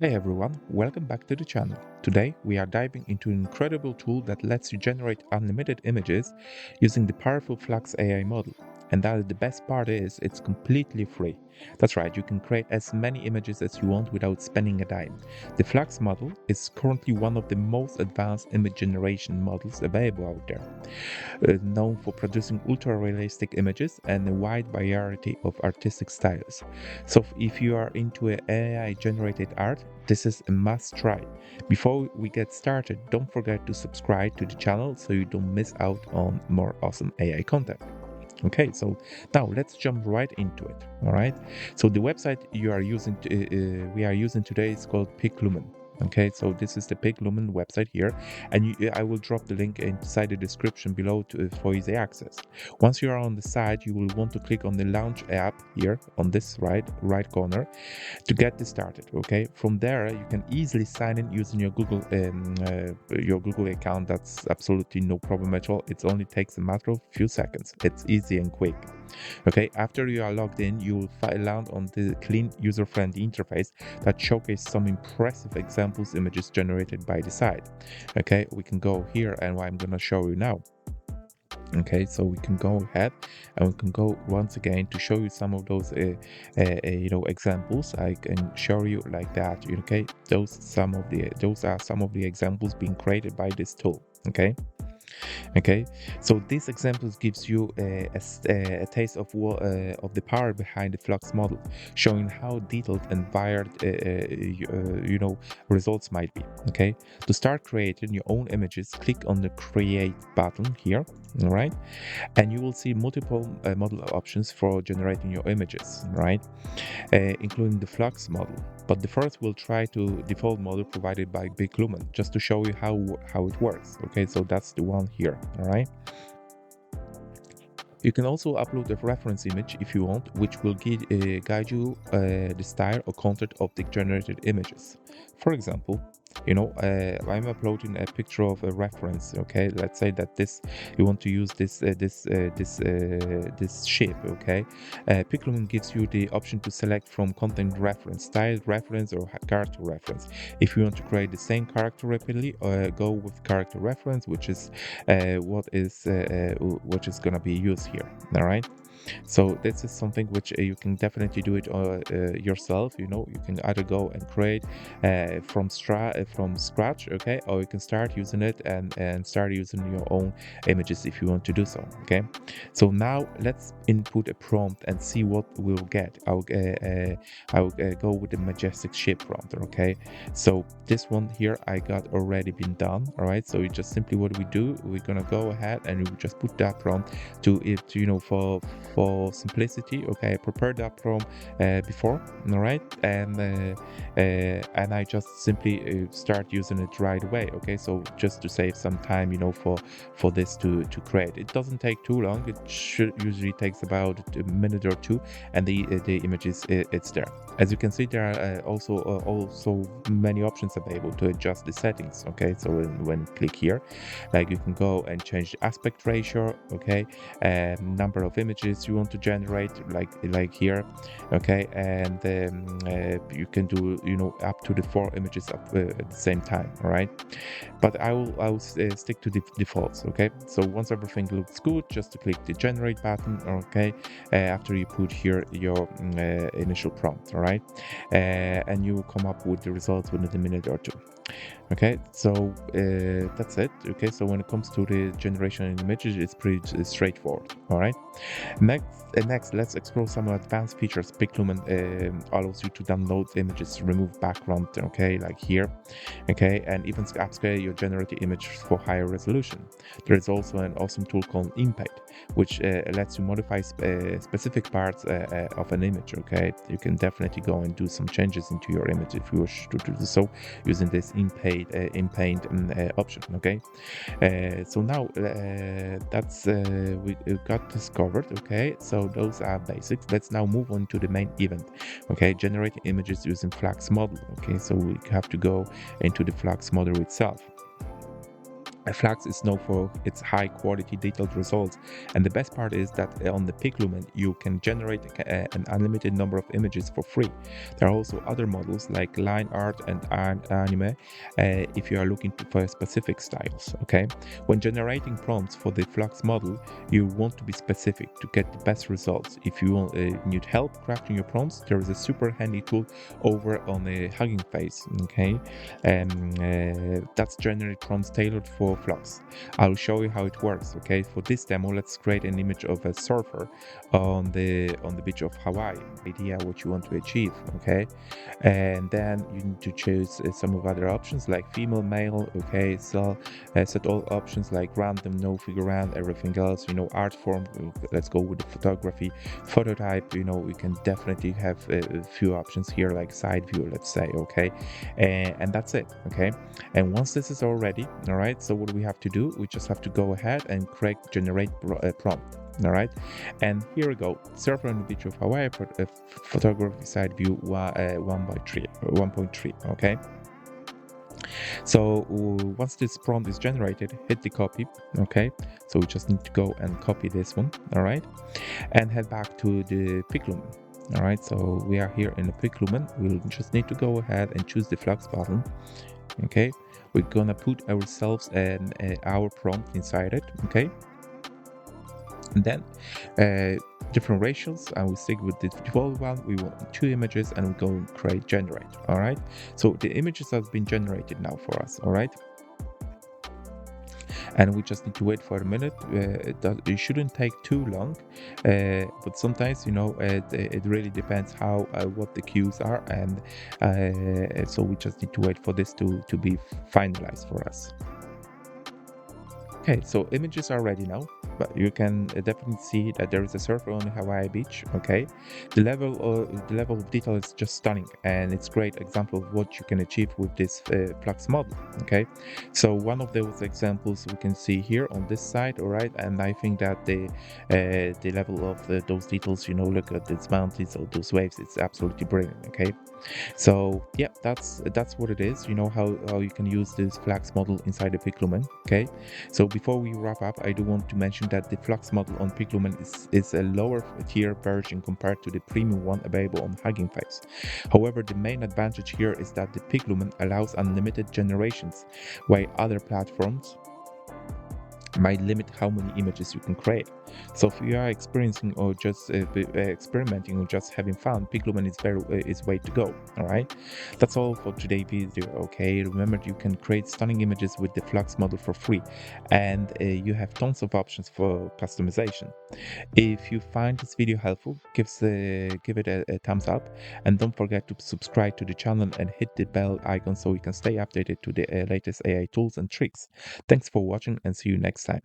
Hey everyone, welcome back to the channel. Today we are diving into an incredible tool that lets you generate unlimited images using the powerful Flux AI model. And that the best part is it's completely free. That's right, you can create as many images as you want without spending a dime. The Flux model is currently one of the most advanced image generation models available out there, known for producing ultra-realistic images and a wide variety of artistic styles. So if you are into AI-generated art, this is a must try. Before we get started, don't forget to subscribe to the channel so you don't miss out on more awesome AI content. Okay, so now let's jump right into it. All right, so the website we are using today is called Piclumen. Okay, so this is the Piclumen website here, and I will drop the link inside the description below for easy access. Once you are on the site, you will want to click on the Launch app here on this right corner to get this started. Okay, from there you can easily sign in using your Google account. That's absolutely no problem at all. It only takes a matter of few seconds. It's easy and quick. Okay, after you are logged in, you will land on the clean user-friendly interface that showcases some impressive examples images generated by the site. Okay, we can go here and what I'm gonna show you now. Okay, so we can go ahead and we can go once again to show you some of those examples. I can show you like that. Okay, those are some of the examples being created by this tool. Okay, so these examples gives you a taste of the power behind the Flux model, showing how detailed and varied results might be. Okay, to start creating your own images, click on the create button here. All right, and you will see multiple model options for generating your images, right, including the Flux model. But the first we'll try to default model provided by Piclumen, just to show you how it works. Okay, so that's the one here. All right. You can also upload a reference image if you want, which will guide you the style or content of the generated images. For example, I'm uploading a picture of a reference. Okay, let's say that you want to use this shape. Okay, Piclumen gives you the option to select from content reference, style reference, or character reference. If you want to create the same character rapidly, go with character reference, which is what is gonna be used here. All right, so this is something which you can definitely do it yourself. You can either go and create from scratch, okay, or you can start using it and start using your own images if you want to do so. Okay, so now let's input a prompt and see what we'll get. I'll go with the majestic shape prompt. Okay, so this one here I got already been done. All right, so it's just simply what we do, we're gonna go ahead and we just put that prompt to it, for simplicity. Okay, I prepared that prompt before. All right, and I just simply start using it right away. Okay, so just to save some time, for this to create. It doesn't take too long. It should usually takes about a minute or two, and the image it's there. As you can see, there are also many options available to adjust the settings. Okay, so when you click here, like, you can go and change the aspect ratio. Okay, number of images you want to generate, like here. Okay, and you can do up to the 4 images at the same time. All right, but I will stick to the defaults. Okay, so once everything looks good, just to click the generate button. Okay, after you put here your initial prompt. All right, and you will come up with the results within a minute or two. Okay, so that's it. Okay, so when it comes to the generation in images, it's pretty straightforward. All right, next, let's explore some advanced features. Piclumen allows you to download images, remove background. Okay, like here. Okay, and even upscale your generated image for higher resolution. There is also an awesome tool called Impact, which lets you modify specific parts of an image. Okay, you can definitely go and do some changes into your image if you wish to do so using this in-paint option. Okay, so now that's we got this covered. Okay, so those are basics. Let's now move on to the main event. Okay, generating images using Flux Model. Okay, so we have to go into the Flux model itself. Flux is known for its high quality detailed results, and the best part is that on the Piclumen you can generate an unlimited number of images for free. There are also other models like line art and anime if you are looking for specific styles. Okay, when generating prompts for the Flux model, you want to be specific to get the best results. If you need help crafting your prompts, there is a super handy tool over on the Hugging Face. Okay, that's generate prompts tailored for Flux. I'll show you how it works. Okay, for this demo, let's create an image of a surfer on the beach of Hawaii. Idea what you want to achieve. Okay, and then you need to choose some of other options like female, male. Okay, so set all options like random, no figure round, everything else. Art form. Let's go with the photography, photo type. We can definitely have a few options here like side view. Let's say. Okay, and that's it. Okay, and once this is all ready, all right, so what do we have to do? We just have to go ahead and generate prompt. All right, and here we go. Surfer on the beach of Hawaii, photography side view 1.3. Okay, so once this prompt is generated, hit the copy. Okay, so we just need to go and copy this one. All right, and head back to the Piclumen. All right, so we are here in the Piclumen. We'll just need to go ahead and choose the Flux button. Okay, we're gonna put ourselves and our prompt inside it. Okay, and then different ratios. I will stick with the default one. We want 2 images and we go and create generate. All right, so the images have been generated now for us. All right, and we just need to wait for a minute. It shouldn't take too long, but sometimes it really depends how what the cues are, and so we just need to wait for this to be finalized for us. Okay, so images are ready now, but you can definitely see that there is a surfer on the Hawaii beach. Okay, the level of detail is just stunning, and it's great example of what you can achieve with this Flux model. Okay, so one of those examples we can see here on this side. All right, and I think that the level of those details, look at these mountains or those waves, it's absolutely brilliant. Okay, so yeah, that's what it is. How you can use this Flux model inside the Piclumen. Okay, so before we wrap up, I do want to mention that the Flux model on Piclumen is a lower tier version compared to the premium one available on Hugging Face. However, the main advantage here is that the Piclumen allows unlimited generations, while other platforms might limit how many images you can create. So if you are experiencing or just experimenting or just having fun, Piclumen is way to go. All right, that's all for today's video. Okay, remember you can create stunning images with the Flux model for free, and you have tons of options for customization. If you find this video helpful, give it a thumbs up, and don't forget to subscribe to the channel and hit the bell icon so you can stay updated to the latest AI tools and tricks. Thanks for watching and see you next time.